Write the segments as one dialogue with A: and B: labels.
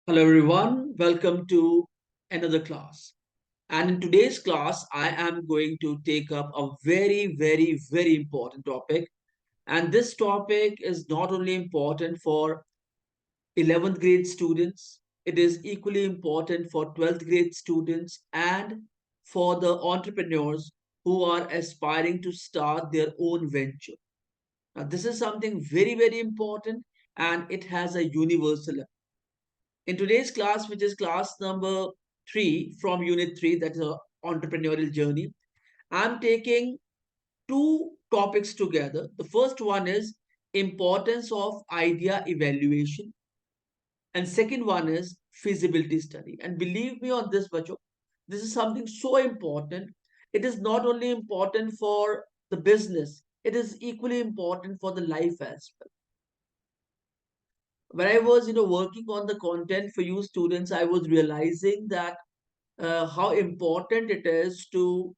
A: Hello everyone, welcome to another class. And in today's class, I am going to take up a very important topic. And this topic is not only important for 11th grade students, it is equally important for 12th grade students and for the entrepreneurs who are aspiring to start their own venture. Now, this is something very important and it has a universal. In today's class, which is class number 3 from unit 3, that is a entrepreneurial journey, I'm taking two topics together. The first one is importance of idea evaluation, and second one is feasibility study. And believe me on this, Bacho, this is something so important. It is not only important for the business, it is equally important for the life as well. When I was, working on the content for you students, I was realizing that how important it is to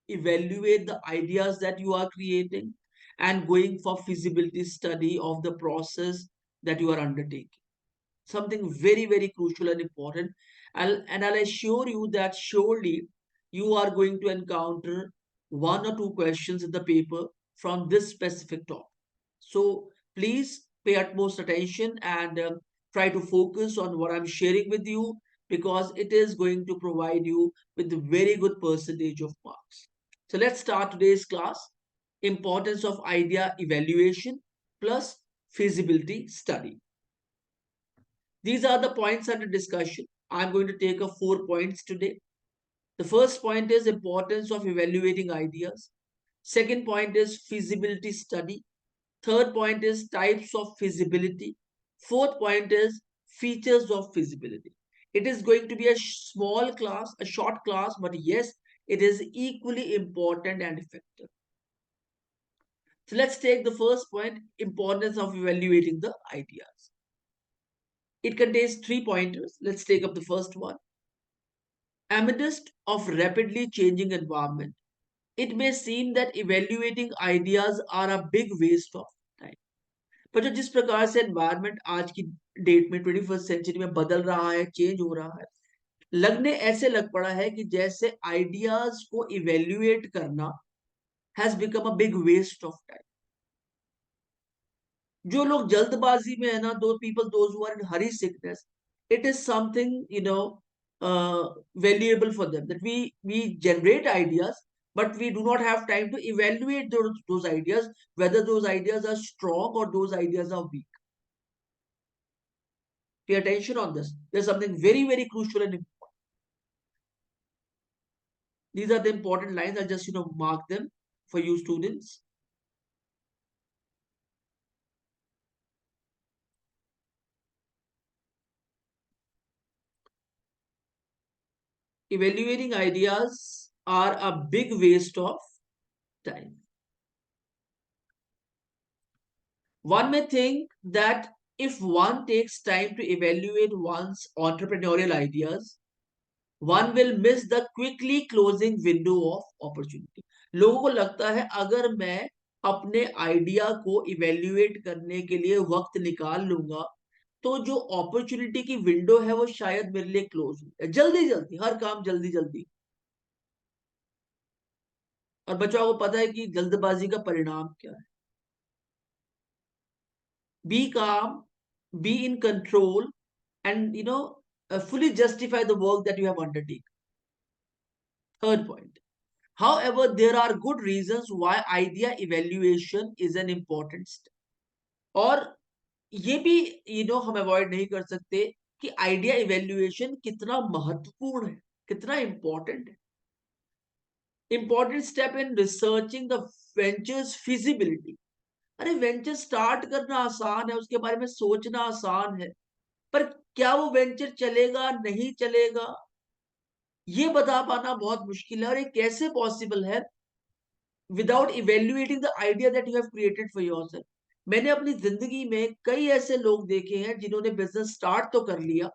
A: evaluate the ideas that you are creating and going for feasibility study of the process that you are undertaking. Something very crucial and important. And I'll assure you that surely you are going to encounter one or two questions in the paper from this specific topic. So please pay utmost attention and try to focus on what I'm sharing with you, because it is going to provide you with a very good percentage of marks. So let's start today's class. Importance of idea evaluation plus feasibility study. These are the points under discussion. I'm going to take up 4 points today. The first point is importance of evaluating ideas. Second point is feasibility study. Third point is types of feasibility. Fourth point is features of feasibility. It is going to be a small class, a short class, but yes, it is equally important and effective. So let's take the first point, importance of evaluating the ideas. It contains 3 pointers. Let's take up the first one. Amidst of rapidly changing environment, it may seem that evaluating ideas are a big waste of time. पर जो जिस प्रकार से environment आज की date में 21st century में बदल रहा है, चेंज हो रहा है, लगने ऐसे लग पड़ा है कि जैसे आइडियाज को इवेल्युएट करना has become a big waste of time. जो लोग जल्दबाजी में है ना, दो people those who are in hurry sickness, it is something valuable for them, that we generate ideas, but we do not have time to evaluate those ideas, whether those ideas are strong or those ideas are weak. Pay attention on this. There's something very crucial and important. These are the important lines. I'll just mark them for you students. Evaluating ideas are a big waste of time. One may think that if one takes time to evaluate one's entrepreneurial ideas, one will miss the quickly closing window of opportunity. लोगों को लगता है अगर मैं अपने idea को evaluate करने के लिए वक्त निकाल लूंगा, तो जो अपॉर्चुनिटी की विंडो है वो शायद मेरे लिए क्लोज हो, जल्दी जल्दी हर काम जल्दी जल्दी. और बच्चों को पता है कि जल्दबाजी का परिणाम क्या है. Be calm, be in control, and fully justify the work that you have undertaken. Third point. However, there are good reasons why idea evaluation is an important step. और ये भी हम अवॉइड नहीं कर सकते कि आइडिया इवेल्युएशन कितना महत्वपूर्ण है, कितना इंपॉर्टेंट है. Important step in researching the ventures feasibility. अरे वेंचर स्टार्ट करना आसान है, उसके बारे में सोचना आसान है, पर क्या वो वेंचर चलेगा नहीं चलेगा ये बता पाना बहुत मुश्किल है. और ये कैसे पॉसिबल है without evaluating the idea that you have created for yourself. मैंने अपनी जिंदगी में कई ऐसे लोग देखे हैं जिन्होंने बिजनेस स्टार्ट तो कर लिया,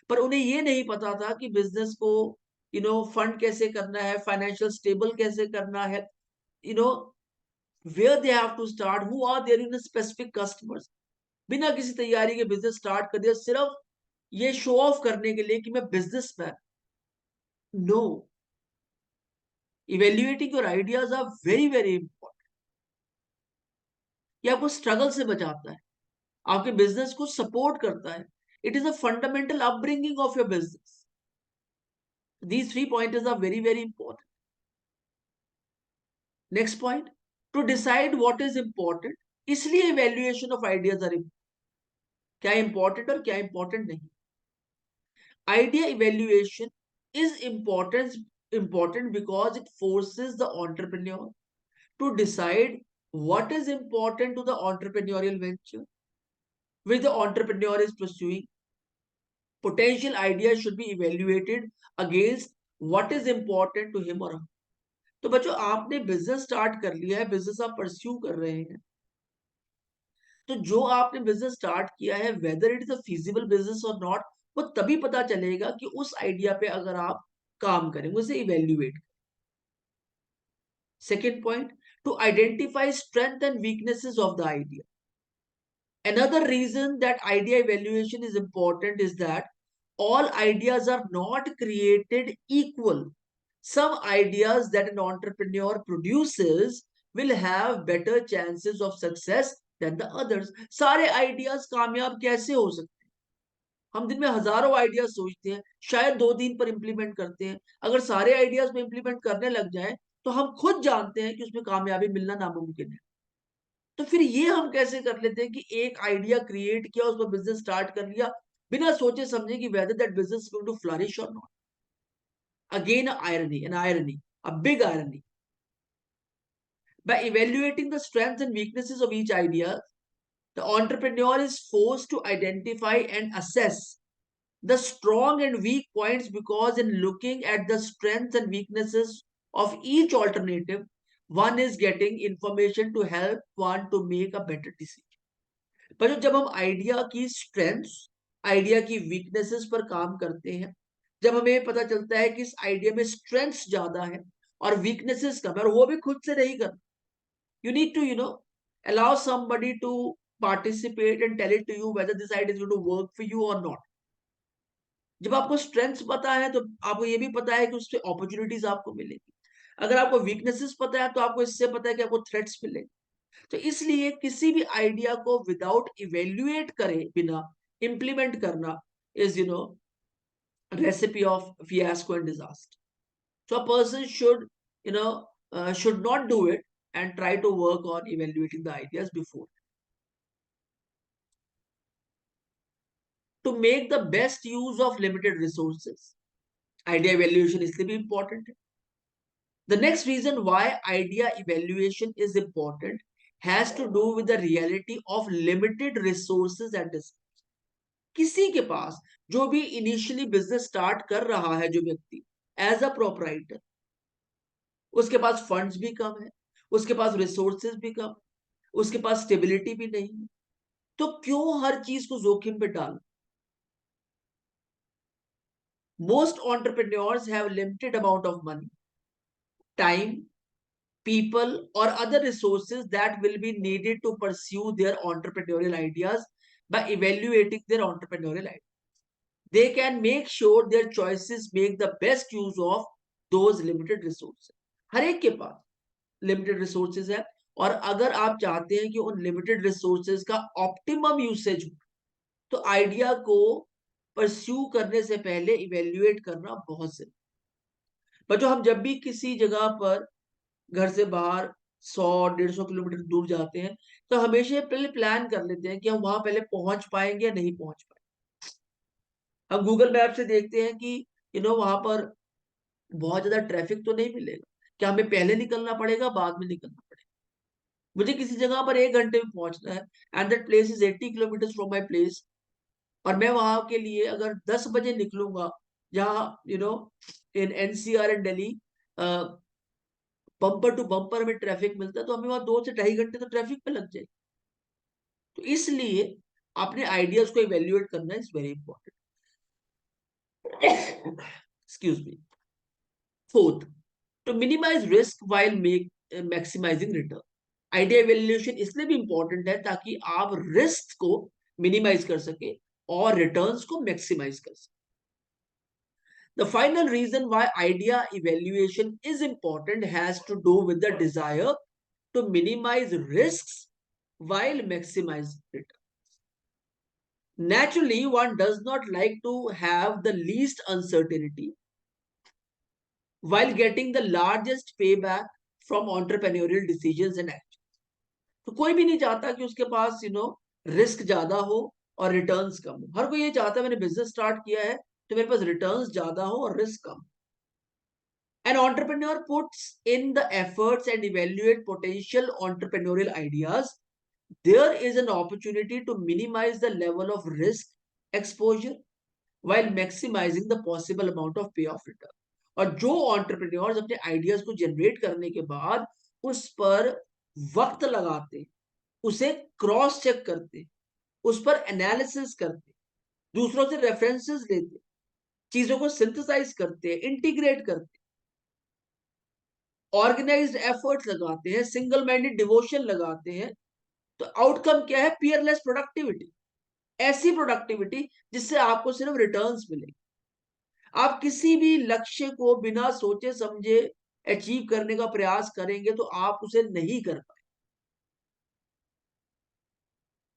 A: पर उन्हें ये नहीं पता था कि बिजनेस को फंड कैसे करना है, फाइनेंशियल स्टेबल कैसे करना है, you know where they have to start, who are there in specific customers. बिना किसी तैयारी के बिजनेस स्टार्ट कर दिया, सिर्फ ये शो ऑफ करने के लिए कि मैं businessman. No, evaluating your ideas are very very important. ये आपको स्ट्रगल से बचाता है, आपके बिजनेस को सपोर्ट करता है। It is a fundamental upbringing of your business. These three pointers are very very important. Next point, to decide what is important, इसलिए evaluation of ideas are important. क्या important और क्या important नहीं। Idea evaluation is important because it forces the entrepreneur to decide what is important to the entrepreneurial venture which the entrepreneur is pursuing. Potential ideas should be evaluated against what is important to him or her. तो बच्चों, आपने business start कर लिया है, business आप pursue कर रहे हैं, तो जो आपने बिजनेस स्टार्ट किया है, whether it is a feasible business और नॉट, वो तभी पता चलेगा कि उस आइडिया पे अगर आप काम करेंगे, उसे evaluate. Second point, to identify strength and weaknesses of the idea. Another reason that idea evaluation is important is that all ideas are not created equal. Some ideas that an entrepreneur produces will have better chances of success than the others. सारे ideas कामयाब कैसे हो सकते हैं? हम दिन में हजारों आइडियाज सोचते हैं, शायद 2 दिन पर इंप्लीमेंट करते हैं। अगर सारे आइडियाज में इंप्लीमेंट करने लग जाए तो हम खुद जानते हैं कि उसमें कामयाबी मिलना नामुमकिन है। तो फिर ये हम कैसे कर लेते हैं कि एक आइडिया क्रिएट किया, उसको बिजनेस स्टार्ट कर लिया, बिना सोचे समझे कि whether that business going to flourish और नॉट। Again an irony, a big irony. By evaluating the strengths and weaknesses of each idea, the entrepreneur is forced to identify and assess the strong and weak points, because in looking at the strengths and weaknesses of each alternative, one is getting information to help one to make a better decision. पर जब हम idea की strengths, idea की weaknesses पर काम करते हैं, जब हमें पता चलता है कि इस आइडिया में स्ट्रेंथ्स ज्यादा है और वीकनेसेस कम है, और वो भी खुद से नहीं करना, you need to allow somebody to participate and tell it to you whether this idea is going to work for you or not. जब आपको स्ट्रेंथ्स पता है तो आपको ये भी पता है कि उससे अपॉर्चुनिटीज आपको मिलेगी। अगर आपको वीकनेसेस पता है तो आपको इससे पता है कि आपको थ्रेट्स मिलेंगे। तो इसलिए किसी भी आइडिया को विदाउट इवेल्युएट करे बिना इंप्लीमेंट करना is recipe of fiasco and disaster. So a person should not do it and try to work on evaluating the ideas before. To make the best use of limited resources, idea evaluation is really important. The next reason why idea evaluation is important has to do with the reality of limited resources and resources. किसी के पास, जो भी initially business start कर रहा है, जो व्यक्ति as a proprietor, उसके पास फंड्स भी कम है, उसके पास रिसोर्सेज भी कम, उसके पास स्टेबिलिटी भी नहीं है, तो क्यों हर चीज को जोखिम पे डाल? Most entrepreneurs have limited amount of money, time, people or other resources that will be needed to pursue their entrepreneurial ideas. By evaluating their entrepreneurial ideas, they can make sure their choices make the best use of those limited resources. हर एक के पास limited resources है, और अगर आप चाहते हैं कि उन लिमिटेड रिसोर्सेज का ऑप्टिमम यूसेज हो, तो आइडिया को परस्यू करने से पहले इवेल्युएट करना बहुत जरूरी। बच्चों, हम जब भी किसी जगह पर घर से बाहर 100-150 किलोमीटर दूर जाते हैं, तो हमेशा पहले प्लान कर लेते हैं कि हम वहां पहले पहुंच पाएंगे या नहीं पहुंच पाएंगे। हम गूगल मैप से देखते हैं कि वहां पर बहुत ज्यादा ट्रैफिक तो नहीं मिलेगा, क्या हमें पहले निकलना पड़ेगा, बाद में निकलना पड़ेगा। मुझे किसी जगह पर 1 घंटे में पहुंचना है, and that place is 80 kilometre from my place, और मैं वहां के लिए अगर 10 बजे निकलूंगा, जहाँ in NCR and Delhi bumper to bumper में ट्रैफिक मिलता है, तो हमें वहां 2 से 2.5 घंटे तो ट्रैफिक पे लग जाएगी। तो इसलिए अपने आइडियाज को इवेल्युएट करना is very important. Excuse me. Fourth, to minimise risk while maximising return. Idea evaluation इसलिए भी इंपॉर्टेंट है ताकि आप रिस्क को मिनिमाइज कर सके और रिटर्न्स को मैक्सिमाइज कर सकते। The final reason why idea evaluation is important has to do with the desire to minimize risks while maximize return. Naturally, one does not like to have the least uncertainty while getting the largest payback from entrepreneurial decisions and actions. तो कोई भी नहीं चाहता कि उसके पास risk ज्यादा हो और रिटर्न्स कम हो। हर कोई ये चाहता है मैंने बिजनेस स्टार्ट किया है तो मेरे पास रिटर्न्स ज्यादा हो और risk come. An entrepreneur puts in the efforts and evaluate potential entrepreneurial ideas. There is an opportunity to minimize the level of risk exposure while maximizing the possible amount of payoff return. और जो entrepreneurs अपने ideas को generate करने के बाद उस पर वक्त लगाते, उसे क्रॉस चेक करते, उस पर एनालिसिस करते, दूसरों से रेफरेंसेस लेते, चीजों को सिंथेसाइज करते, इंटीग्रेट करते, ऑर्गेनाइज्ड एफर्ट्स लगाते हैं, सिंगल माइंडेड डिवोशन लगाते हैं, तो आउटकम क्या है? Peerless productivity. ऐसी प्रोडक्टिविटी जिससे आपको सिर्फ रिटर्न्स मिलेंगे। आप किसी भी लक्ष्य को बिना सोचे समझे अचीव करने का प्रयास करेंगे तो आप उसे नहीं कर पाए।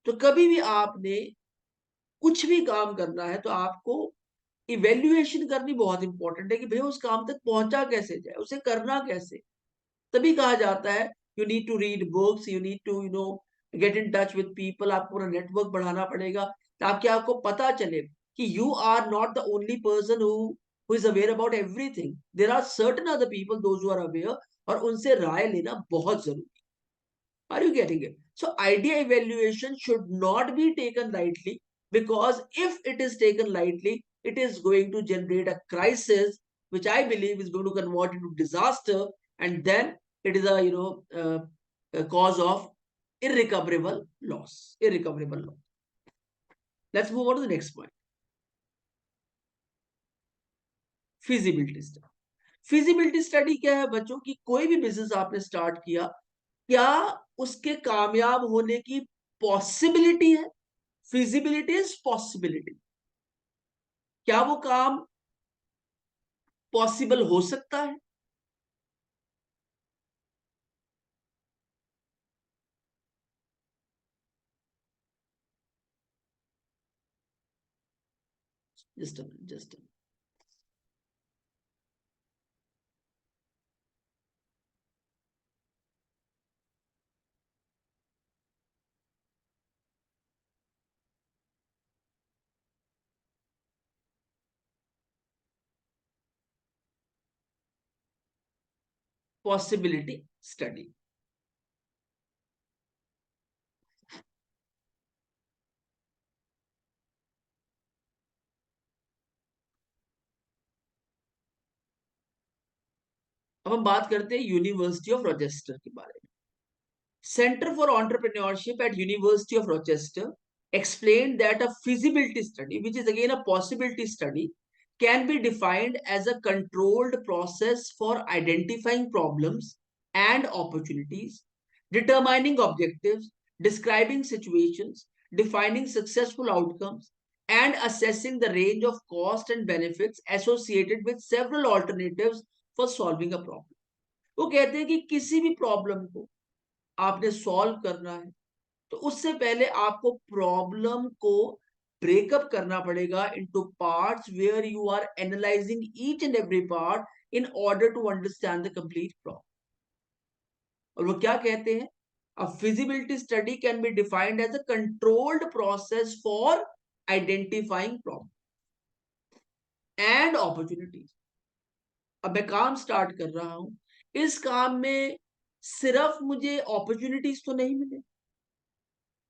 A: तो कभी भी आपने कुछ भी काम करना है तो आपको इवेल्युएशन करनी बहुत इंपॉर्टेंट है कि भैया उस काम तक पहुंचा कैसे जाए, उसे करना कैसे। तभी कहा जाता है you need to read books, you need to get in touch with people. आपको पूरा नेटवर्क बढ़ाना पड़ेगा ताकि आपको पता चले कि you are not the only person who is aware about everything. There are certain other people those who are aware, और उनसे राय लेना बहुत जरूरी। Are you getting it? So idea evaluation should not be taken lightly, because if it is taken lightly, it is going to generate a crisis, which I believe is going to convert into disaster, and then it is a cause of irrecoverable loss. Irrecoverable loss. Let's move on to the next point. Feasibility study. Feasibility study क्या है बच्चों? कि कोई भी business आपने start किया, क्या उसके कामयाब होने की पॉसिबिलिटी है? Feasibility is possibility. क्या वो काम पॉसिबल हो सकता है? Just possibility study. अब हम बात करते हैं यूनिवर्सिटी ऑफ रोचेस्टर के बारे में। Center for Entrepreneurship at University of Rochester explained that a feasibility study, which is again a possibility study, can be defined as a controlled process for identifying problems and opportunities, determining objectives, describing situations, defining successful outcomes, and assessing the range of cost and benefits associated with several alternatives for solving a problem. वो कहते हैं कि किसी भी problem को आपने solve करना है तो उससे पहले आपको प्रॉब्लम को ब्रेकअप करना पड़ेगा into parts where you are analysing each and every part in order to understand the complete problem. और वो क्या कहते हैं? A feasibility study can be defined as a controlled process for identifying problem and opportunities. अब मैं काम start कर रहा हूं, इस काम में सिर्फ मुझे अपॉर्चुनिटीज तो नहीं मिले।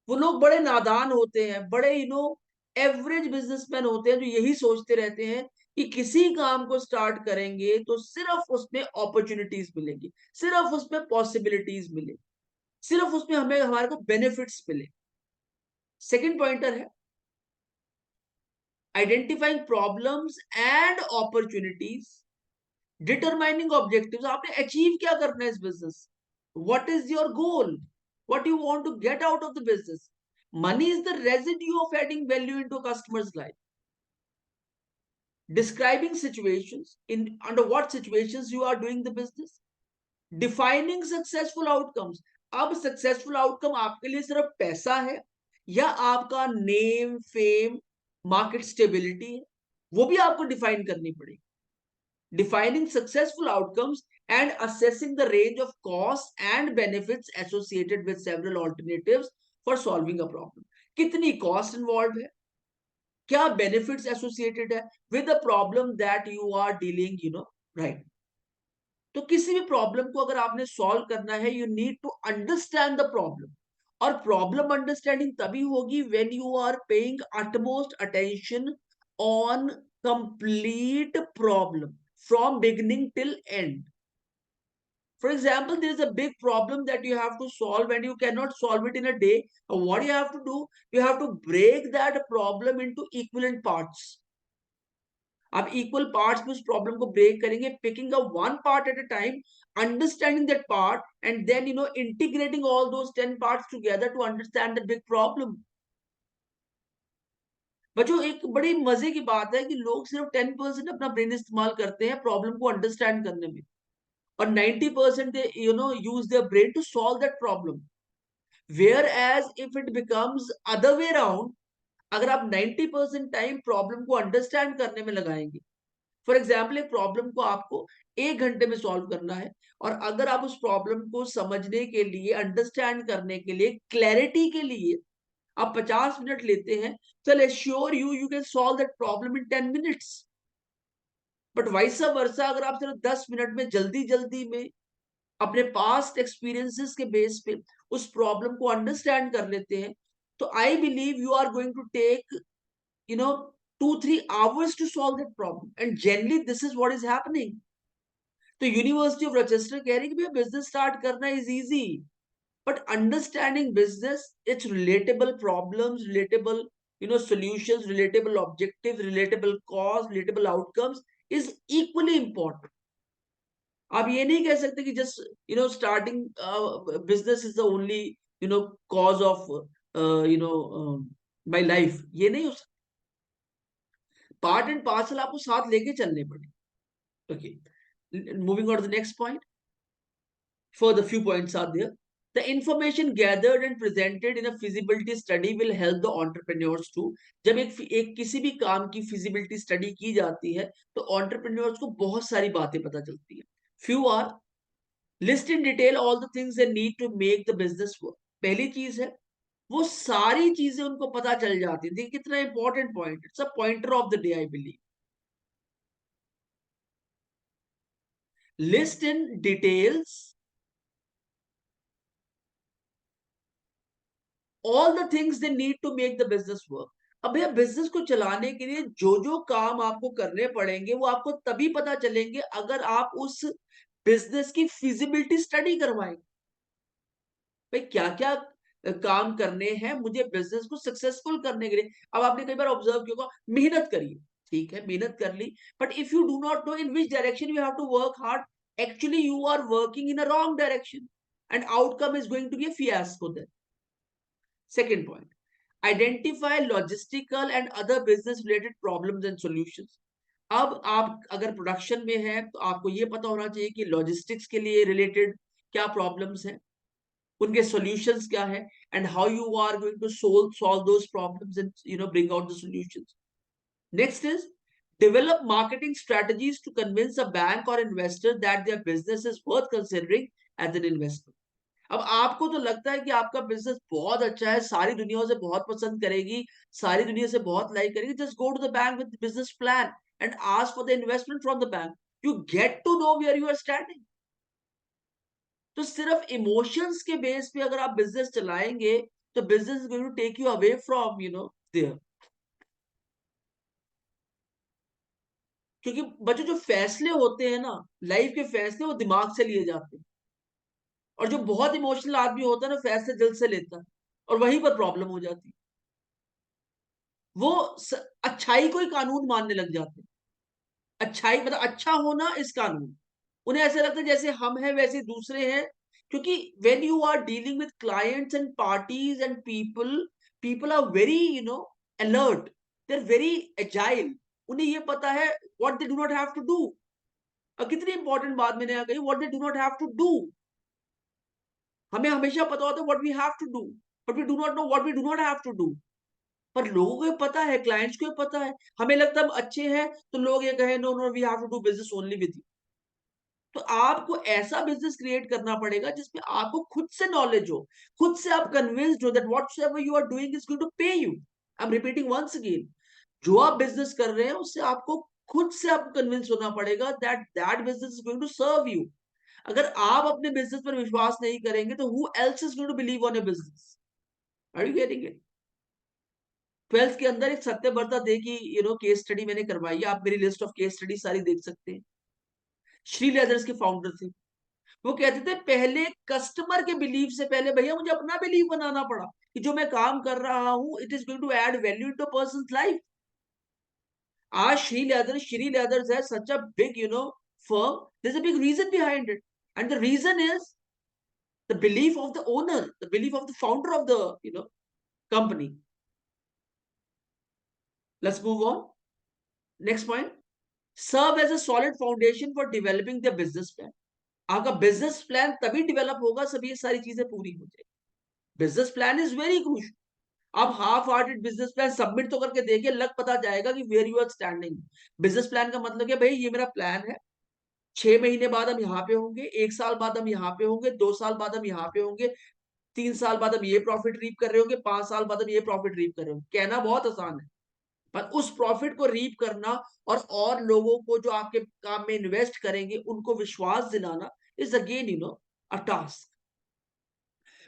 A: वो लोग बड़े नादान होते हैं, बड़े एवरेज बिजनेसमैन होते हैं जो यही सोचते रहते हैं कि किसी काम को स्टार्ट करेंगे तो सिर्फ उसमें अपॉर्चुनिटीज मिलेंगी, सिर्फ उसमें पॉसिबिलिटीज मिले, सिर्फ उसमें हमें हमारे को बेनिफिट्स मिले। सेकंड पॉइंटर है identifying problems and opportunities, determining objectives. आपने अचीव क्या करना है इस business? What is your goal? What you want to get out of the business? Money is the residue of adding value into a customer's life. Describing situations, in under what situations you are doing the business. Defining successful outcomes. अब successful outcome आपके लिए सिर्फ पैसा है या आपका name fame market stability है, वो भी आपको डिफाइन करनी पड़ेगी. Defining successful outcomes and assessing the range of costs and benefits associated with several alternatives for solving a problem. कितनी कॉस्ट इन्वॉल्व है, क्या बेनिफिट्स एसोसिएटेड है with the problem that you are dealing, right. तो किसी भी problem को अगर आपने सॉल्व करना है, you need to understand the problem. और प्रॉब्लम अंडरस्टैंडिंग तभी होगी when you are paying utmost attention on complete problem from beginning till end. For example, there is a big problem that you have to solve and you cannot solve it in a day. What you have to do? You have to break that problem into equivalent parts. आप equal parts में उस problem को break करेंगे, picking up one part at a time, understanding that part, and then integrating all those 10 parts together to understand the big problem. बच्चों, एक बड़ी मजे की बात है कि लोग सिर्फ 10% अपना ब्रेन इस्तेमाल करते हैं प्रॉब्लम को अंडरस्टैंड करने में, और 90% they use their brain to solve that problem. Whereas if it becomes other way around, अगर आप 90% टाइम प्रॉब्लम को अंडरस्टैंड करने में लगाएंगे, फॉर एग्जाम्पल एक प्रॉब्लम को आपको 1 घंटे में सॉल्व करना है, और अगर आप उस प्रॉब्लम को समझने के लिए, अंडरस्टैंड करने के लिए, क्लैरिटी के लिए आप 50 मिनट लेते हैं, चल assure you can solve that problem in 10 minutes. But vice versa, अगर आप सिर्फ 10 मिनट में जल्दी जल्दी में अपने पास्ट एक्सपीरियंसेस के बेस पे उस प्रॉब्लम को अंडरस्टैंड कर लेते हैं, तो I believe you are going to take you know 2-3 hours to solve that problem, and generally this is what is happening. तो यूनिवर्सिटी ऑफ रोचेस्टर कह रही है कि भैया बिजनेस स्टार्ट करना is easy, but understanding business, it's relatable problems, relatable solutions, relatable objectives, relatable cause, relatable outcomes is equally important. आप ये नहीं कह सकते कि just starting business is the only cause of my life. ये नहीं हो सकता. पार्ट एंड पार्सल आपको साथ लेके चलने पड़े. Okay, moving on to the next point. Further few points are there. The information gathered and presented in a feasibility study will help the entrepreneurs to. जब एक किसी भी काम की feasibility study की जाती है, तो entrepreneurs को बहुत सारी बातें पता चलती है. Few are list in detail all the things they need to make the business work. पहली चीज है, वो सारी चीजें उनको पता चल जाती है. देखिए कितना important point. It's a pointer of the day, I believe. List in details all the things they need to make the business work. अब भैया बिजनेस को चलाने के लिए जो जो काम आपको करने पड़ेंगे वो आपको तभी पता चलेंगे अगर आप उस बिजनेस की फिजिबिलिटी स्टडी करवाएंगे. भाई क्या क्या काम करने हैं मुझे बिजनेस को सक्सेसफुल करने के लिए. अब आपने कई बार ऑब्जर्व किया होगा, मेहनत करिए, ठीक है मेहनत कर ली, but if you do not know in which direction you have to work hard, actually you are working in a wrong direction and outcome is going to be a fiasco then. Second point, identify logistical and other business related problems and solutions. अब आप अगर production में है तो आपको ये पता होना चाहिए कि लॉजिस्टिक्स के लिए रिलेटेड क्या प्रॉब्लम्स हैं, उनके सॉल्यूशंस क्या है, and how you are going to solve those problems and bring out the solutions. Next is develop marketing strategies to convince a bank or investor that their business is worth considering as an investment. अब आपको तो लगता है कि आपका business बहुत अच्छा है, सारी दुनिया उसे बहुत पसंद करेगी, सारी दुनिया से बहुत लाइक करेगी, just go to the bank with business plan and ask for the investment from the bank. You get to know where you are standing. तो सिर्फ इमोशंस के बेस पे अगर आप बिजनेस चलाएंगे तो business is going to take you away from there. क्योंकि बच्चों जो फैसले होते हैं ना, लाइफ के फैसले, वो दिमाग से लिए जाते हैं, और जो बहुत इमोशनल आदमी होता है ना, फैसले दिल से लेता है, और वहीं पर प्रॉब्लम हो जाती है. वो अच्छाई को ही कानून मानने लग जाते हैं. अच्छाई मतलब अच्छा होना इस कानून. उन्हें ऐसा लगता है जैसे हम हैं वैसे दूसरे हैं. क्योंकि when you are dealing with clients and parties and people, people are very alert, they are very agile, उन्हें ये पता है what they do not have to do. और कितनी इंपॉर्टेंट बात मैंने यहाँ कही, what they do not have to do. हमें हमेशा पता होता है what we have to do, but we do not know what we do not have to do. पर लोगों को ये पता है, क्लाइंट्स को ये पता है। हमें लगता है हम अच्छे हैं तो लोग ये कहे no no we have to do business only with you. तो आपको ऐसा बिजनेस क्रिएट करना पड़ेगा जिसमें आपको खुद से नॉलेज हो, खुद से आप कन्विंस्ड हो that whatsoever you are doing is going to pay you. I am repeating once again, जो आप बिजनेस कर रहे हैं उससे आपको खुद से आपको कन्विंस होना पड़ेगा that that business is going to serve you. अगर आप अपने बिजनेस पर विश्वास नहीं करेंगे तो who else is going to believe on your business? Are you getting it? 12th के अंदर एक सत्यव्रता दे की केस स्टडी मैंने करवाई है, आप मेरी लिस्ट ऑफ केस स्टडी सारी देख सकते हैं। श्री लेदर्स के फाउंडर थे। वो कहते थे पहले कस्टमर के बिलीव से पहले भैया मुझे अपना बिलीव बनाना पड़ा कि जो मैं काम कर रहा हूं it is going to add value to person life. आज श्री लेदर्स है such a big firm. There's a big reason behind it, and the reason is the belief of the owner, the belief of the founder of the company. Let's move on. Next point, serve as a solid foundation for developing their business plan. आपका business plan तभी develop होगा सभी ये सारी चीजें पूरी हो जाएगी। Business plan is very crucial. आप half hearted business plan submit तो करके देखिए, लग पता जाएगा कि where you are standing. Business plan का मतलब क्या, भाई ये मेरा प्लान है, 6 महीने बाद हम यहाँ पे होंगे, 1 साल बाद हम यहाँ पे होंगे, 2 साल बाद हम यहाँ पे होंगे, 3 साल बाद हम ये प्रॉफिट रीप कर रहे होंगे, 5 साल बाद हम ये प्रॉफिट रीप कर रहे होंगे। कहना बहुत आसान है, पर उस प्रॉफिट को रीप करना और लोगों को जो आपके काम में इन्वेस्ट करेंगे उनको विश्वास दिलाना इज अगेन अ टास्क।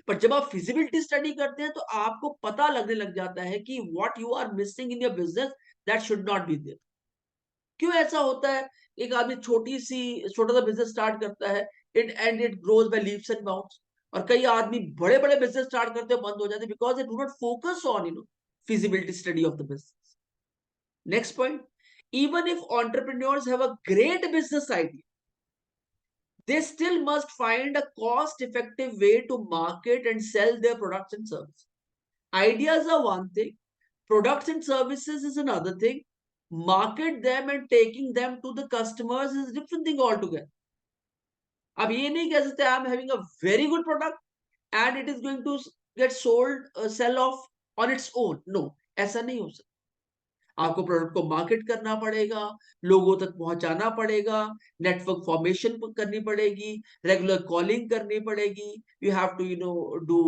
A: पर जब आप फिजिबिलिटी स्टडी करते हैं तो आपको पता लगने लग जाता है कि what you are missing in your business that should not be there. क्यों ऐसा होता है? एक आदमी छोटा सा बिजनेस स्टार्ट करता है, it grows bye leaps and bounds. और कई आदमी बड़े बड़े बिजनेस स्टार्ट करते हैं बंद हो जाते हैं because they do not focus on feasibility study of the business. Next point, even if entrepreneurs have a great business idea, they still must find a cost effective way to market and sell their products and services. Ideas are one thing, products and services is another thing. Market them and taking them to the customers is a different thing altogether. अब ये नहीं कह सकते I am having a very good product and it is going to get sold sell off on its own. No, ऐसा नहीं हो सकता। आपको प्रोडक्ट को मार्केट करना पड़ेगा, लोगों तक पहुंचाना पड़ेगा, नेटवर्क फॉर्मेशन करनी पड़ेगी, रेगुलर कॉलिंग करनी पड़ेगी, you have to do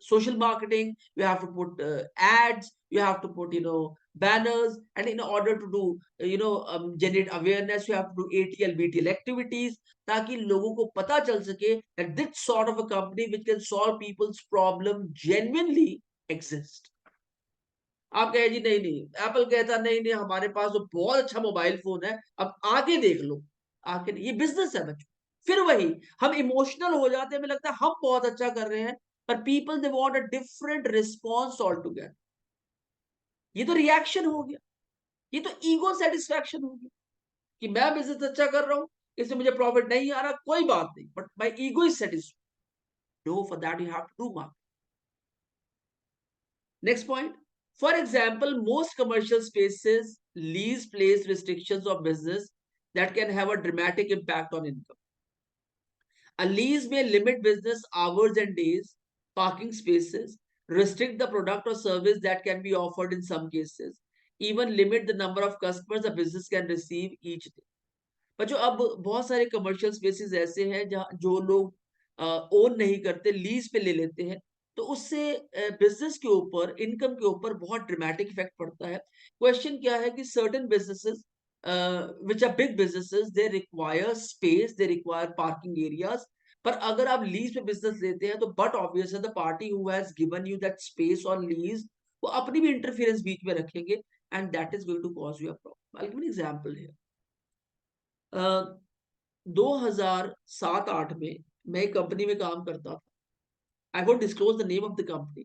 A: social marketing, you have to put ads, you have to put banners, and in order to do generate awareness you have to do ATL BTL activities, ताकि लोगों को पता चल सके that this sort of a company which can solve people's problem genuinely exists. आप कहे जी नहीं नहीं, एप्पल कहता नहीं नहीं हमारे पास तो बहुत अच्छा मोबाइल फोन है, अब आगे देख लो। आगे नहीं, ये बिजनेस है बच्चों। फिर वही हम इमोशनल हो जाते हैं, हमें लगता है हम बहुत अच्छा कर रहे हैं, पर people they want a different response all together. ये तो रिएक्शन हो गया, ये तो ईगो सेटिस्फैक्शन हो गया कि मैं बिजनेस अच्छा कर रहा हूं, इसमें मुझे प्रॉफिट नहीं आ रहा, कोई बात नहीं, but my ego is satisfied. No, for that you have to do market. Next point, for example, most commercial spaces lease place restrictions of business that can have a dramatic impact on income. A lease may limit business hours and days, parking spaces, restrict the product or service that can be offered in some cases, even limit the number of customers a business can receive each day. पर जो अब बहुत सारे commercial spaces ऐसे हैं जहाँ जो लोग ओन नहीं करते, लीज पे ले लेते हैं, तो उससे बिजनेस के ऊपर, इनकम के ऊपर बहुत ड्रामेटिक इफेक्ट पड़ता है। क्वेश्चन क्या है कि certain businesses which are big businesses they require space, they require parking areas. पर अगर आप लीज पे बिजनेस लेते हैं तो बट ऑब्वियस है the party who has given you that space on lease वो अपनी भी इंटरफेरेंस बीच में रखेंगे and that is going to cause you a problem. I will give an example here. 2007-8 में मैं एक कंपनी में काम करता था। I won't disclose the name of the company,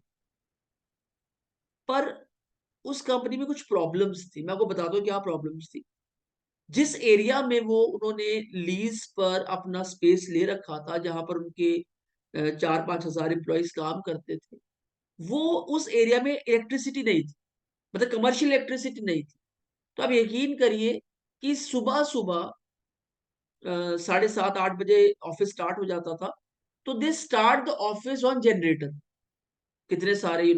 A: पर उस कंपनी में कुछ प्रॉब्लम्स थी। मैं आपको बताता हूँ क्या प्रॉब्लम्स थी। जिस एरिया में वो उन्होंने लीज पर अपना स्पेस ले रखा था, जहां पर उनके 4-5 हजार एम्प्लॉयज काम करते थे, वो उस एरिया में इलेक्ट्रिसिटी नहीं थी, मतलब कमर्शियल इलेक्ट्रिसिटी नहीं थी। तो आप यकीन करिए कि सुबह सुबह 7:30-8 बजे ऑफिस स्टार्ट हो जाता था। तो they start the office on generator. कितने सारे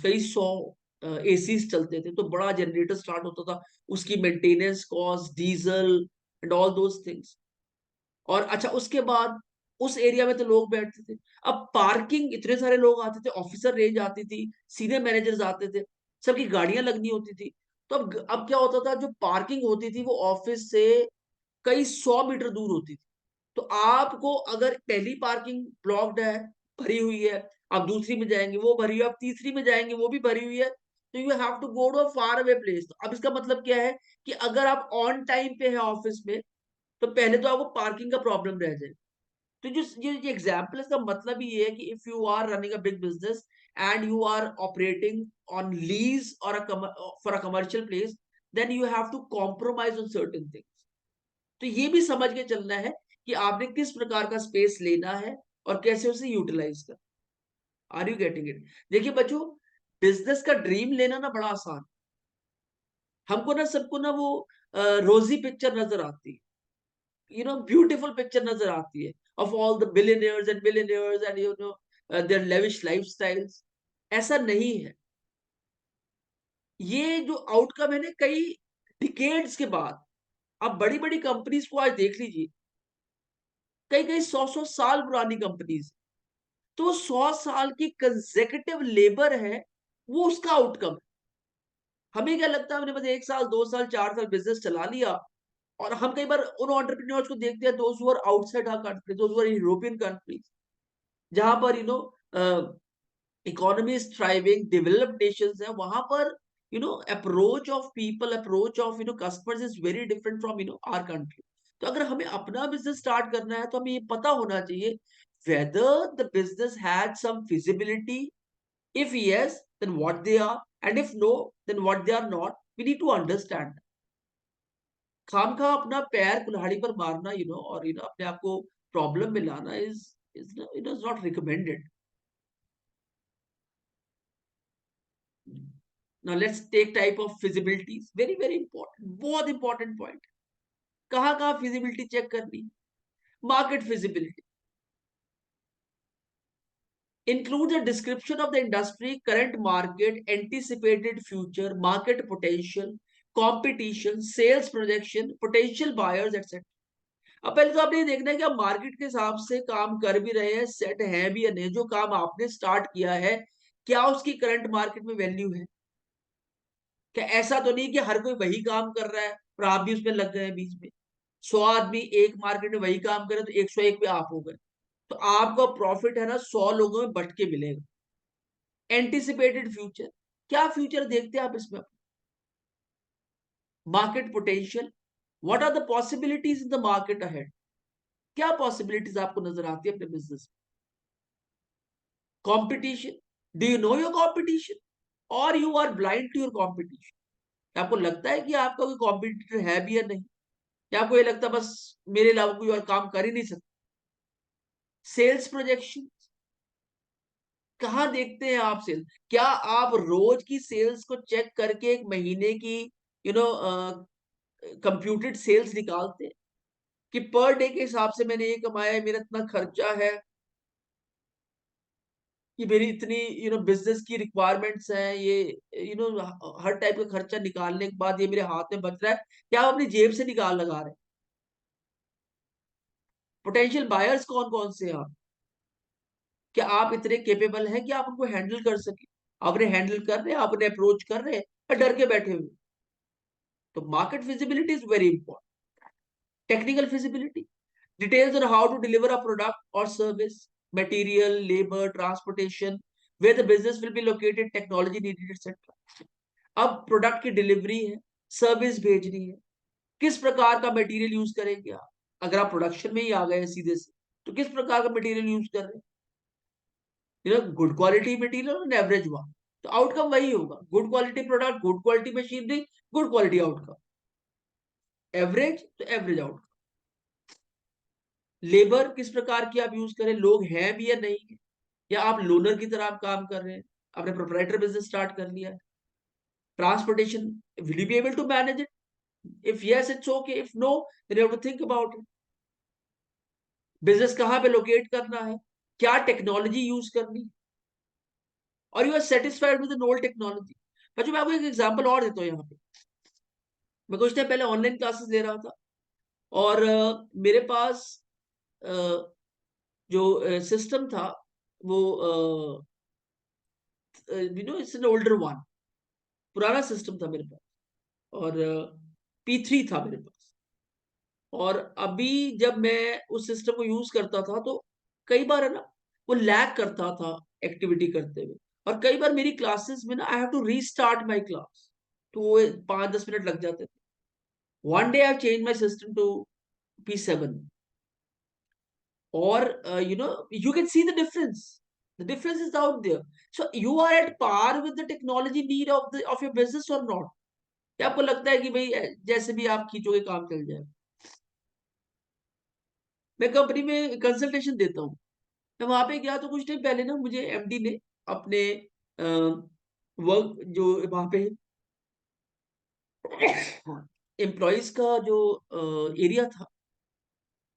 A: कई सौ एसी चलते थे, तो बड़ा जनरेटर स्टार्ट होता था। उसकी maintenance cost, diesel and all those things. और अच्छा, उसके बाद उस एरिया में तो लोग बैठते थे। अब पार्किंग, इतने सारे लोग आते थे, ऑफिसर रेंज आती थी, सीनियर मैनेजर्स आते थे, सबकी गाड़ियां लगनी होती थी। तो अब क्या होता था, जो पार्किंग होती थी वो ऑफिस से कई 100 मीटर दूर होती थी। तो आपको अगर पहली पार्किंग ब्लॉक्ड है, भरी हुई है, आप दूसरी में जाएंगे वो भरी हुई है, आप तीसरी में जाएंगे वो भी भरी हुई है, तो you have to go to a far away place. अब इसका मतलब क्या है कि अगर आप ऑन टाइम पे है ऑफिस में, तो पहले तो आपको पार्किंग का प्रॉब्लम रह जाए। तो जो ये एग्जाम्पल है, इसका मतलब ही ये है कि if you are running a big business and you are operating on lease और for a commercial place, then you have to compromise on certain things. तो ये भी समझ के चलना है कि आपने किस प्रकार का स्पेस लेना है और कैसे उसे यूटिलाइज कर। Are you getting it? देखिए बच्चों, बिजनेस का ड्रीम लेना ना बड़ा आसान। हमको ना, सबको ना वो रोजी पिक्चर नजर आती है, ब्यूटीफुल पिक्चर नजर आती है of all the billionaires and billionaires and their lavish lifestyles. ऐसा नहीं है। ये जो आउटकम है ना, कई डिकेड्स के बाद, आप बड़ी बड़ी कंपनीज को आज देख लीजिए, कई कई 100 100 साल पुरानी कंपनीज, तो 100 साल की कंसेक्यूटिव लेबर है, वो उसका आउटकम है। हमें क्या लगता है, हमने बस 1 साल 2 साल 4 साल बिजनेस चला लिया, और हम कई बार उन एंटरप्रेन्योर्स को देखते हैं, those who are outside our country, those who are European countries, जहां पर economy is thriving, developed nations है, वहां पर approach of people, approach of customers is very different from our country. तो अगर हमें अपना बिजनेस स्टार्ट करना है, तो हमें ये पता होना चाहिए whether the business had some feasibility. If yes, then what they are, and if no, then what they are not. We need to understand. खामखा अपना पैर कुल्हाड़ी पर मारना, और अपने आप को प्रॉब्लम में लाना is not recommended. Now let's take type of feasibilities. Very very important, बहुत important point. कहाँ कहाँ feasibility check करनी? Market feasibility includes a description of the industry, current market, anticipated future, market potential, competition, sales projection, potential buyers, etc. अब पहले तो आपने ये देखना है कि आप मार्केट के हिसाब से काम कर भी रहे हैं, सेट है भी या नहीं। जो काम आपने स्टार्ट किया है, क्या उसकी करंट मार्केट में वैल्यू है? क्या ऐसा तो नहीं कि हर कोई वही काम कर रहा है और आप भी उसमें लग गए हैं बीच में? 100 आदमी एक मार्केट में वही काम करे, तो 101 पे आप हो गए, तो आपका प्रॉफिट है ना 100 लोगों में बट के मिलेगा। एंटिसिपेटेड फ्यूचर, क्या फ्यूचर देखते हैं आप इसमें? Market potential, what are the possibilities in the market ahead? क्या पॉसिबिलिटीज आपको नजर आती है अपने बिजनेस में? Competition, do you know your competition, और you are blind to your competition? आपको लगता है कि आपका कोई कॉम्पिटिटर है भी या नहीं, या आपको ये लगता है बस मेरे अलावा कोई और काम कर ही नहीं सकता? सेल्स प्रोजेक्शन, कहाँ देखते हैं आप सेल्स? क्या आप रोज की सेल्स को चेक करके एक महीने की यू नो कंप्यूटेड सेल्स निकालते हैं कि पर डे के हिसाब से मैंने ये कमाया है, मेरा इतना खर्चा है, कि मेरी इतनी बिजनेस की रिक्वायरमेंट्स हैं, ये हर टाइप का खर्चा निकालने के बाद ये मेरे हाथ में बच रहा है, क्या आप अपनी जेब से निकाल लगा रहे हैं? पोटेंशियल बायर्स कौन कौन से हैं आप? क्या आप इतने केपेबल हैं कि आप उनको हैंडल कर सके? आप उन्हें हैंडल कर रहे हैं, आप उन्हें अप्रोच कर रहे हैं, या डर के बैठे हुए? तो market feasibility is very important. Technical feasibility, details on how to deliver a product or service, material, labor, transportation, where the business will be located, technology needed, etc. अब प्रोडक्ट की डिलीवरी है, सर्विस भेजनी है, किस प्रकार का material use करेंगे आप? अगर आप प्रोडक्शन में ही आ गए हैं सीधे से, तो किस प्रकार का मटेरियल यूज कर रहे हैं? गुड क्वालिटी मटेरियल और एवरेज वन, तो आउटकम वही होगा। Good quality product, good quality machinery, good quality outcome. Average तो एवरेज आउटकम। लेबर किस प्रकार की आप यूज करें, लोग हैं भी या नहीं है? या आप लोनर की तरह आप काम कर रहे हैं, आपने प्रोप्राइटर बिजनेस स्टार्ट कर लिया है, transportation, will you be able to manage it? If yes it's okay, if no then you have to think about it. Business कहाँ पे लोकेट करना है, क्या टेक्नोलॉजी यूज करनी, और you are satisfied with old technology. बच्चों मैं आपको एक एग्जांपल और देता हूँ यहाँ पे। मैं कुछ टाइम पहले ऑनलाइन क्लासेस ले रहा था, और मेरे पास अ, जो सिस्टम था वो you know it's an older one, पुराना सिस्टम था मेरे पास, और P3 था मेरे पास। और अभी जब मैं उस सिस्टम को यूज करता था तो कई बार है ना वो लैग करता था एक्टिविटी करते हुए, और कई बार मेरी क्लासेस में ना I have to restart my class, तो वो 5-10 मिनट लग जाते थे। One day I change my system to P7, or you can see the difference is out there. So you are at par with the technology need of your business or not? या आपको लगता है कि भाई जैसे भी आप खींचोगे काम चल जाए? मैं कंपनी में कंसल्टेशन देता हूँ, मैं वहां पे गया तो कुछ टाइम पहले ना मुझे एमडी ने अपने वर्क जो वहां पे एम्प्लॉयज का जो एरिया था,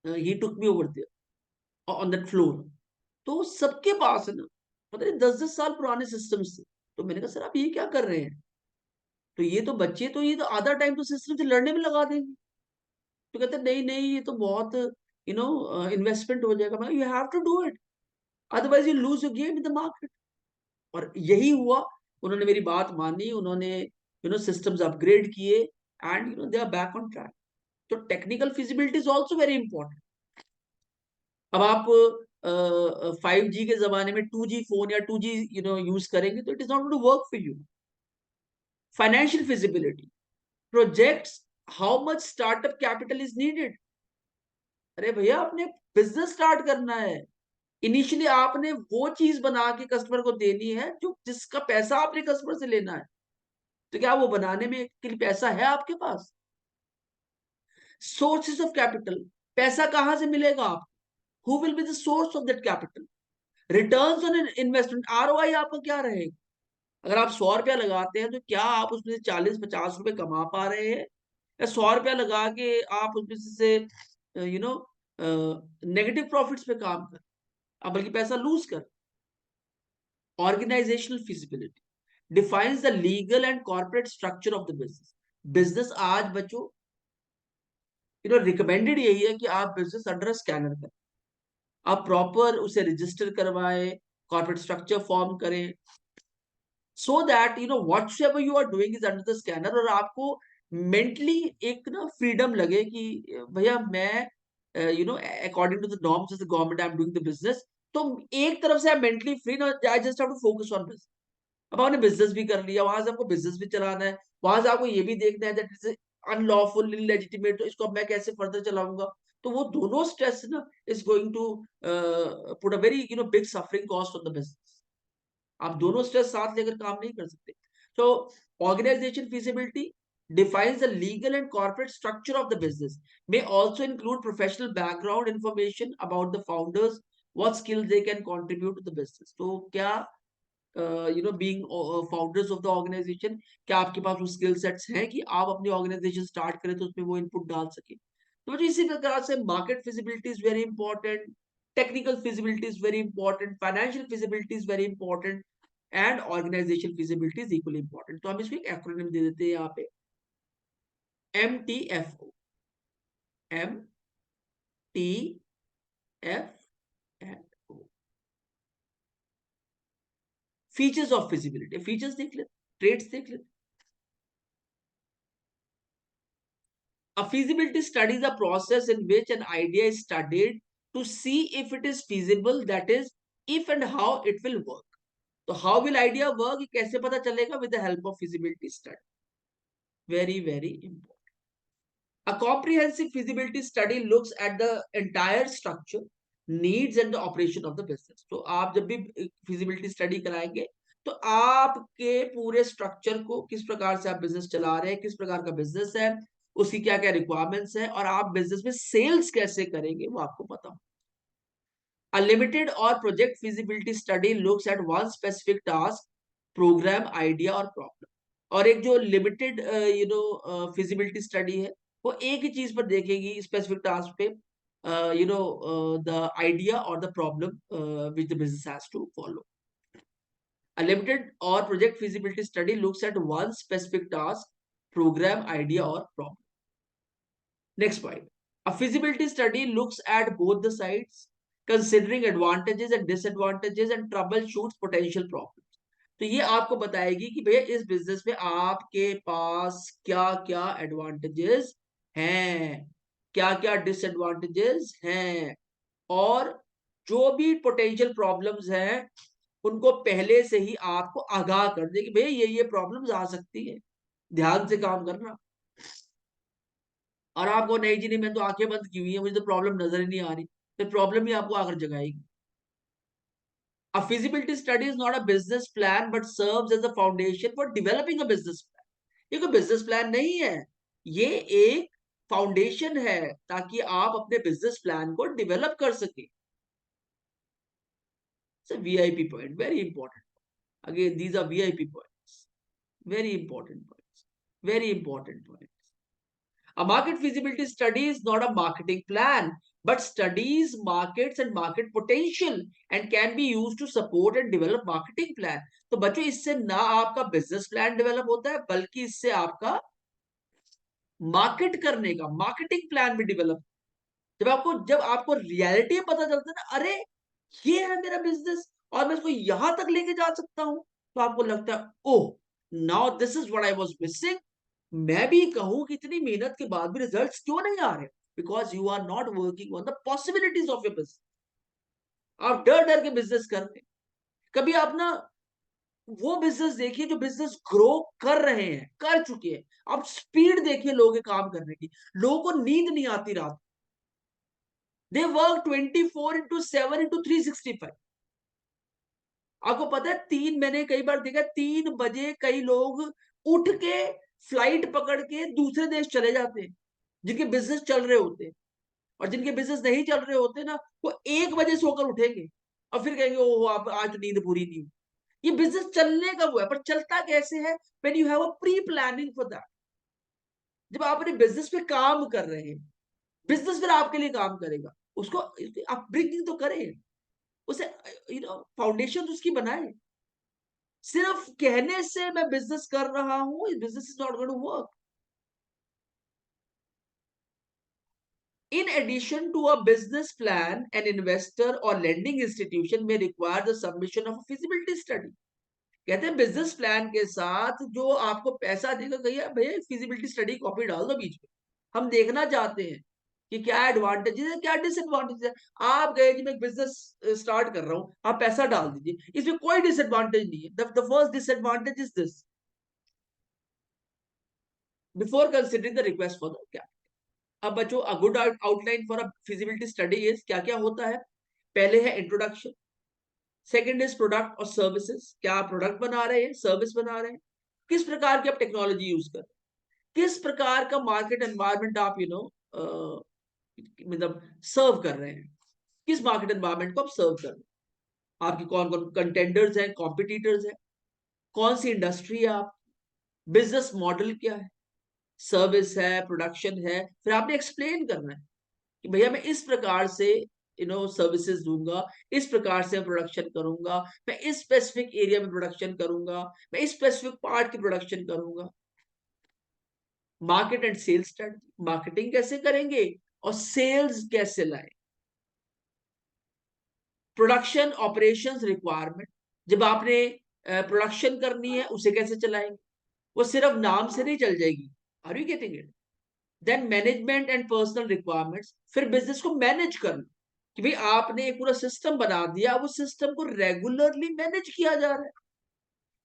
A: he took me over there on that floor. तो सबके पास है ना पता नहीं 10-10 साल पुराने सिस्टम्स थे। तो मैंने कहा सर आप ये क्या कर रहे हैं? तो ये तो बच्चे तो ये तो आधा टाइम तो सिस्टम से लड़ने में लगा देंगे। तो कहते नहीं नहीं ये तो बहुत इन्वेस्टमेंट हो जाएगा। मैं you have to do it, otherwise you lose your game in the market. और यही हुआ, उन्होंने मेरी बात मानी, उन्होंने सिस्टम्स अपग्रेड किए, and they are back on track. तो technical feasibility is also very important. अब आप 5G के जमाने में 2G फोन या 2G यूज करेंगे तो it is not to work for you. Financial feasibility, projects, how much startup capital is needed. अरे भैया आपने बिजनेस स्टार्ट करना है, इनिशियली आपने वो चीज बना के कस्टमर को देनी है जो जिसका पैसा आपने कस्टमर से लेना है। तो क्या वो बनाने में के लिए पैसा है आपके पास? सोर्सेस ऑफ कैपिटल, पैसा कहां से मिलेगा आप? Who will be the source of that capital? Returns on investment, ROI आपका क्या रहेगा? अगर आप 100 रुपया लगाते हैं तो क्या आप उसमें से 40-50 रुपए कमा पा रहे हैं, या 100 रुपया लगा के आप उसमें से यू नो नेगेटिव प्रॉफिट्स पे काम कर, आप बल्कि पैसा लूज कर। Organisational feasibility defines the legal and corporate structure of the business. Business आज बच्चों रिकमेंडेड यही है कि आप बिजनेस अंडर स्कैनर करें, आप प्रॉपर उसे रजिस्टर करवाएं, कॉर्पोरेट स्ट्रक्चर फॉर्म करें, so that whatever you are doing is under the scanner. और आपको मेंटली एक ना फ्रीडम लगे कि भैया मैं according to the norms of the government I am doing the business. तो एक तरफ से आप मेंटली फ्री ना, I just have to focus on business. अब आपने बिजनेस भी कर लिया, वहां से आपको बिजनेस भी चलाना है, वहां से आपको ये भी देखना है दैट इज अनलॉफुल इलेजिटिमेट, तो इसको अब मैं कैसे फर्दर चलाऊंगा। तो वो दोनों स्ट्रेस ना is going to put a very big suffering cost on the business. आप दोनों स्ट्रेस साथ लेकर काम नहीं कर सकते। तो organisation feasibility defines the legal and corporate structure of the business, may also include professional background information about the founders, what skills they can contribute to the business। तो क्या being founders of the organization, क्या आपके पास वो skill sets हैं कि आप अपनी organisation start करें तो उसमें वो इनपुट डाल सके। तो मुझे इसी प्रकार से market feasibility is very important, technical feasibility is very important, financial feasibility is very important, and organisation feasibility is equally important. तो हम इसको एक एक्रोनिम दे देते हैं यहाँ पे, MTFO। MTFO, features of feasibility. Features देख ले, ट्रेड्स देख ले। A feasibility study is a process in which an idea is studied to see if it is feasible, that is, if and how it will work. So how will idea work? ये कैसे पता चलेगा? With the help of feasibility study. Very, very important. A comprehensive feasibility study looks at the entire structure, needs and the operation of the business. तो आप जब भी feasibility study कराएंगे तो आपके पूरे स्ट्रक्चर को, किस प्रकार से आप बिजनेस चला रहे हैं, किस प्रकार का बिजनेस है, उसकी क्या क्या रिक्वायरमेंट्स है, और आप बिजनेस में सेल्स कैसे करेंगे वो आपको पता हो। A limited or project feasibility study looks at one specific task, program, idea or problem. और एक जो लिमिटेड फिजिबिलिटी स्टडी है वो एक ही चीज पर देखेगी, स्पेसिफिक टास्क पे, द आइडिया और the problem which the business has to follow. A limited or project feasibility study looks at one specific task, program, idea or problem. Next point. A feasibility study looks at both the sides, considering advantages and disadvantages and troubleshoots potential problems. तो ये आपको बताएगी कि भैया इस business में आपके पास क्या क्या एडवांटेजेस हैं, क्या क्या डिसएडवांटेजेस हैं, और जो भी पोटेंशियल प्रॉब्लम्स हैं उनको पहले से ही आपको आगाह कर दे कि भैया ये प्रॉब्लम्स आ सकती है, ध्यान से काम करना. और आपको नहीं जी नहीं, मैं तो आंखें बंद की हुई है, मुझे तो प्रॉब्लम नजर ही नहीं आ रही, तो प्रॉब्लम ही आपको आकर जगाएगी. A feasibility study is not a business plan but serves as a foundation for developing a business plan. ये कोई बिजनेस प्लान नहीं है, ये एक फाउंडेशन है ताकि आप अपने बिजनेस प्लान को डेवलप कर सके. It's a VIP point, very important. Again, these are VIP points, very important points, very important points. A market feasibility study is not a marketing plan, but studies markets and market potential and can be used to support and develop marketing plan. तो बच्चों, इससे ना आपका business plan develop होता है, बल्कि इससे आपका मार्केट करने का मार्केटिंग प्लान भी डेवलप. जब आपको रियलिटी पता चलता है ना, अरे ये है मेरा बिजनेस और मैं इसको यहां तक लेके जा सकता हूं, तो आपको लगता है oh, now this is what I was missing. मैं भी कहूं कि इतनी मेहनत के बाद भी रिजल्ट्स क्यों नहीं आ रहे, because you are not working on the possibilities of your business. आप डर डर के बिजनेस कर रहे हैं. कभी आप ना वो बिजनेस देखिए जो बिजनेस ग्रो कर रहे हैं, कर चुके हैं. आप स्पीड देखिए लोगों के काम करने की. लोगों को नींद नहीं आती रात. They work 24/7/365. आपको पता है, मैंने कई बार देखा 3 बजे कई लोग उठ के फ्लाइट पकड़ के दूसरे देश चले जाते हैं, जिनके बिजनेस चल रहे होते हैं. और जिनके बिजनेस नहीं चल रहे होते ना, वो 1 बजे सोकर उठेंगे और फिर कहेंगे ओ आप आज तो नींद पूरी नहीं हुई. ये बिजनेस चलने का वो है, पर चलता कैसे है? When you have a pre planning for that. जब आप अपने बिजनेस पे काम कर रहे हैं, बिजनेस फिर आपके लिए काम करेगा. उसको आप ब्रिंगिंग तो करें, उसे फाउंडेशन उसकी बनाए. सिर्फ कहने से मैं बिजनेस कर रहा हूं, business is not going to work. In addition to a business plan, an investor or lending institution may require the submission of a feasibility study. कहते हैं बिजनेस प्लान के साथ जो आपको पैसा देगा, कहिए भैया फिजिबिलिटी स्टडी कॉपी डाल दो बीच में, हम देखना चाहते हैं कि क्या एडवांटेजेस है क्या डिसएडवांटेज है. आप गए कि मैं बिजनेस स्टार्ट कर रहा हूं, आप पैसा डाल दीजिए, इसमें कोई डिसएडवांटेज नहीं है. The first disadvantage is this, before considering the request for the capital. अब बच्चों, a good outline for a feasibility study is क्या क्या होता है. पहले है इंट्रोडक्शन. सेकंड इज प्रोडक्ट और सर्विसेज. क्या आप प्रोडक्ट बना रहे हैं, सर्विस बना रहे हैं, किस प्रकार की आप टेक्नोलॉजी यूज कर रहे हैं, किस प्रकार का मार्केट एनवायरनमेंट आप मतलब सर्व कर रहे हैं, किस मार्केट एनवायरनमेंट को आप सर्व कर रहे हैं, आपकी कौन कौन कंटेंडर्स हैं, कॉम्पिटिटर्स हैं, कौन सी इंडस्ट्री है आप, बिजनेस मॉडल क्या है, सर्विस है, प्रोडक्शन है. फिर आपने एक्सप्लेन करना है कि भैया मैं इस प्रकार से सर्विसेज दूंगा, इस प्रकार से प्रोडक्शन करूंगा, मैं इस स्पेसिफिक एरिया में प्रोडक्शन करूंगा, मैं इस स्पेसिफिक पार्ट की प्रोडक्शन करूंगा. Market and sales strategy, marketing कैसे करेंगे और सेल्स कैसे लाए. प्रोडक्शन ऑपरेशंस रिक्वायरमेंट, जब आपने प्रोडक्शन करनी है उसे कैसे चलाएंगे, वो सिर्फ नाम से नहीं चल जाएगी. Are you getting it? Then management and personal requirements, फिर बिजनेस को मैनेज करना कि भाई आपने एक पूरा सिस्टम बना दिया, वो सिस्टम को रेगुलरली मैनेज किया जा रहा है,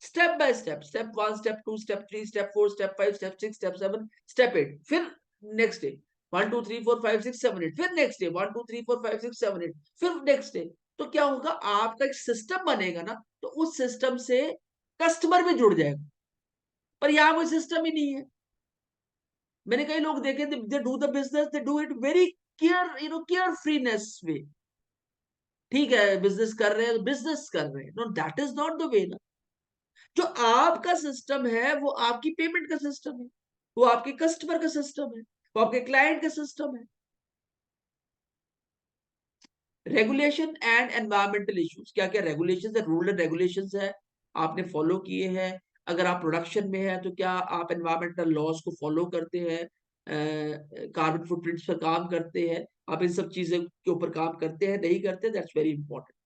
A: step by step, step 1, step 2, step 3, step 4, step 5, step 6, step 7, step 8. फिर नेक्स्ट डे 1 2 3 4 5 6 7 8, फिर नेक्स्ट डे 1 2 3 4 5 6 7 8, फिर नेक्स्ट डे. तो क्या होगा, आपका एक सिस्टम बनेगा ना, तो उस सिस्टम से कस्टमर भी जुड़ जाएगा. पर यहां कोई सिस्टम ही नहीं है. मैंने कई लोग देखे, they do the business, they do it very care freeness way. ठीक है बिजनेस कर रहे हैं तो बिजनेस कर रहे हैं, know that is not the way ना। जो आपका सिस्टम है वो आपकी पेमेंट का सिस्टम है, वो आपके कस्टमर का सिस्टम है, वो आपके क्लाइंट का सिस्टम है। रेगुलेशन एंड एनवायरमेंटल इश्यूज, क्या क्या रेगुलेशन है, रूल एंड रेगुलेशन है आपने फॉलो किए हैं। अगर आप प्रोडक्शन में है तो क्या आप एनवायरमेंटल लॉज को फॉलो करते हैं, कार्बन फुटप्रिंट्स पर काम करते हैं, आप इन सब चीजों के ऊपर काम करते हैं नहीं करते, that's very important.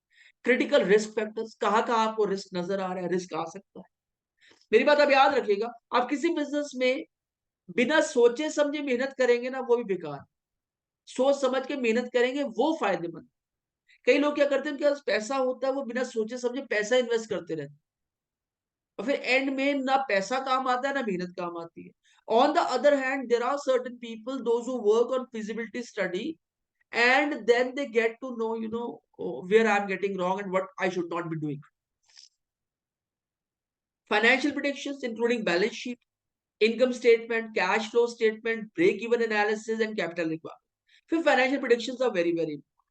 A: Critical risk factors, कहाँ कहाँ आपको रिस्क नजर आ रहा है, रिस्क आ सकता है। मेरी बात आप याद रखिएगा, आप किसी बिजनेस में बिना सोचे समझे मेहनत करेंगे ना वो भी बेकार, सोच समझ के मेहनत करेंगे वो फायदेमंद। कई लोग क्या करते हैं, उनके पास पैसा होता है वो बिना सोचे समझे पैसा इन्वेस्ट करते रहते हैं, और फिर एंड में ना पैसा काम आता है ना मेहनत काम आती है। On the other hand there are certain people those who work on feasibility study and then they get to know, where I'm getting wrong and what I should not be doing. Financial predictions including balance sheet, income statement, cash flow statement, break even analysis and capital requirement. फिर financial predictions are very very important.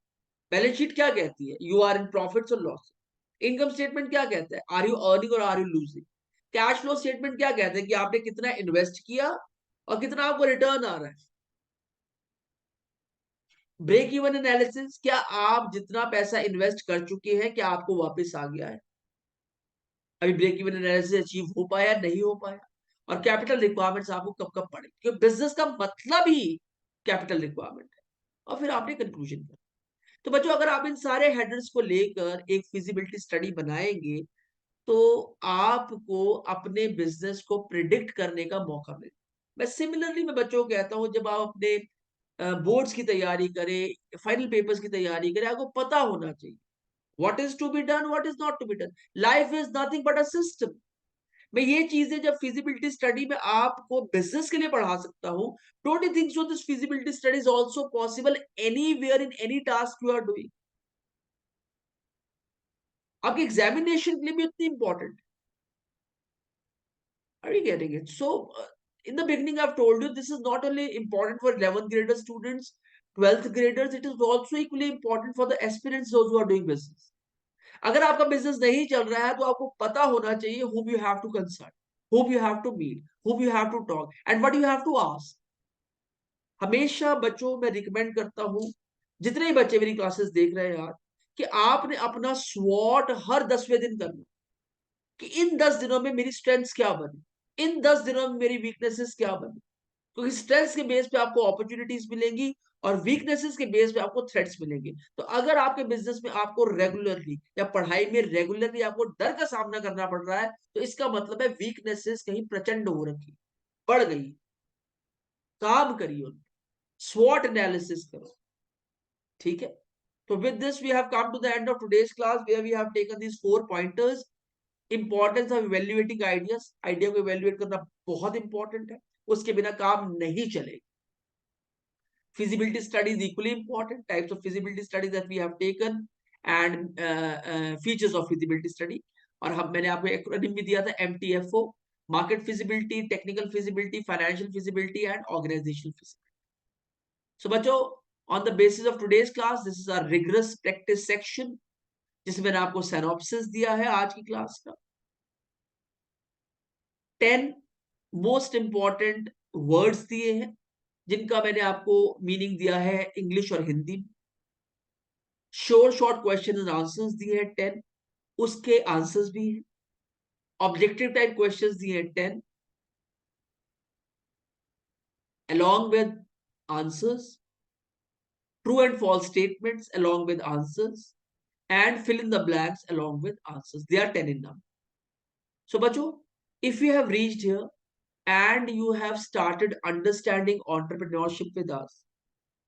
A: Balance sheet क्या कहती है, you are in profits or loss. Income statement क्या कहता है, are you earning और are you losing. Cash flow statement क्या कहता है कि आपने कितना इन्वेस्ट किया और कितना आपको रिटर्न आ रहा है. ब्रेक इवन एनालिसिस, क्या आप जितना पैसा इन्वेस्ट कर चुके हैं क्या आपको वापस आ गया है, अभी ब्रेक इवन एनालिसिस अचीव हो पाया नहीं हो पाया. और कैपिटल रिक्वायरमेंट्स आपको कब कब पड़े, क्योंकि बिजनेस का मतलब ही कैपिटल रिक्वायरमेंट है. और फिर आपने कंक्लूजन कर. तो बच्चों अगर आप इन सारे हेडर्स को लेकर एक फिजिबिलिटी स्टडी बनाएंगे तो आपको अपने बिजनेस को प्रिडिक्ट करने का मौका मिले. मैं सिमिलरली मैं बच्चों को कहता हूं, जब आप अपने बोर्ड्स की तैयारी करें, फाइनल पेपर्स की तैयारी करें, आपको पता होना चाहिए what is to be done, what is not to be done. Life is nothing but a system. मैं ये चीजें जब फिजिबिलिटी स्टडी में आपको बिजनेस के लिए पढ़ा सकता हूं, don't you think so this feasibility study is also possible anywhere in any task you are doing. आपके एग्जामिनेशन के लिए भी उतनी important. Are you getting it? So, in the beginning, I've told you this is not only important for 11th grader students, 12th graders, it is also equally important for the aspirants, those who are doing business. अगर आपका business नहीं चल रहा है तो आपको पता होना चाहिए whom you have to consult, whom you have to meet, whom you have to talk, and what you have to ask. हमेशा बच्चों में रिकमेंड करता हूं, जितने ही बच्चे मेरी क्लासेस देख रहे हैं यार, कि आपने अपना स्वॉट हर 10वें दिन करना, कि इन 10 दिनों में मेरी स्ट्रेंथ्स क्या बनी, इन 10 दिनों में मेरी वीकनेसेस क्या बनी. क्योंकि स्ट्रेंथ्स के बेस पे आपको अपॉर्चुनिटीज मिलेंगी और वीकनेसेस के बेस पे आपको थ्रेट्स मिलेंगे. तो अगर आपके बिजनेस में आपको रेगुलरली या पढ़ाई में रेगुलरली आपको डर का सामना करना पड़ रहा है तो इसका मतलब है वीकनेसेस कहीं प्रचंड हो रखी, बढ़ गई. काम करिए उन, स्वॉट एनालिसिस करो. ठीक है. तो with this we have come to the end of today's class where we have taken these 4 pointers. Importance of evaluating ideas, idea को इवेल्युएट करना बहुत इंपॉर्टेंट है, उसके बिना काम नहीं चलेगा. feasibility study is equally important, types of feasibility studies that we have taken and features of feasibility study. और हम मैंने आपको एक्रोनिम भी दिया था MTFO, market feasibility, technical feasibility, financial feasibility and organisational feasibility. So बच्चों, on the basis of today's class this is our rigorous practice section जिसमें मैंने आपको सिनॉप्सिस दिया है आज की क्लास का. 10 मोस्ट इंपॉर्टेंट वर्ड्स दिए हैं जिनका मैंने आपको मीनिंग दिया है इंग्लिश और हिंदी. शोर शॉर्ट क्वेश्चन एंड आंसर्स दिए हैं 10, उसके आंसर्स भी हैं. ऑब्जेक्टिव टाइप क्वेश्चंस दिए हैं 10 along with answers, true and false statements along with answers, and fill in the blanks along with answers. They are 10 in number. So bachcho, if you have reached here and you have started understanding entrepreneurship with us,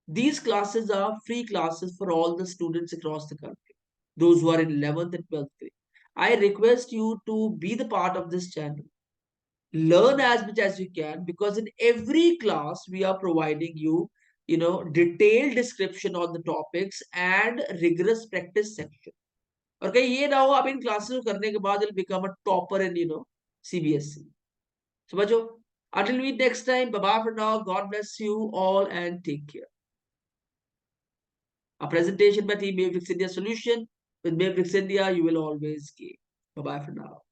A: these classes are free classes for all the students across the country, those who are in 11th and 12th grade. I request you to be the part of this channel. Learn as much as you can, because in every class we are providing you, detailed description on the topics and rigorous practice section. और कहीं ये ना हो आप इन classes को करने के बाद you'll become a topper in CBSE. So बच्चों, until we meet next time, bye bye for now. God bless you all and take care. A presentation by Team Mavericks India Solution. With Mavericks India, you will always gain. Bye bye for now.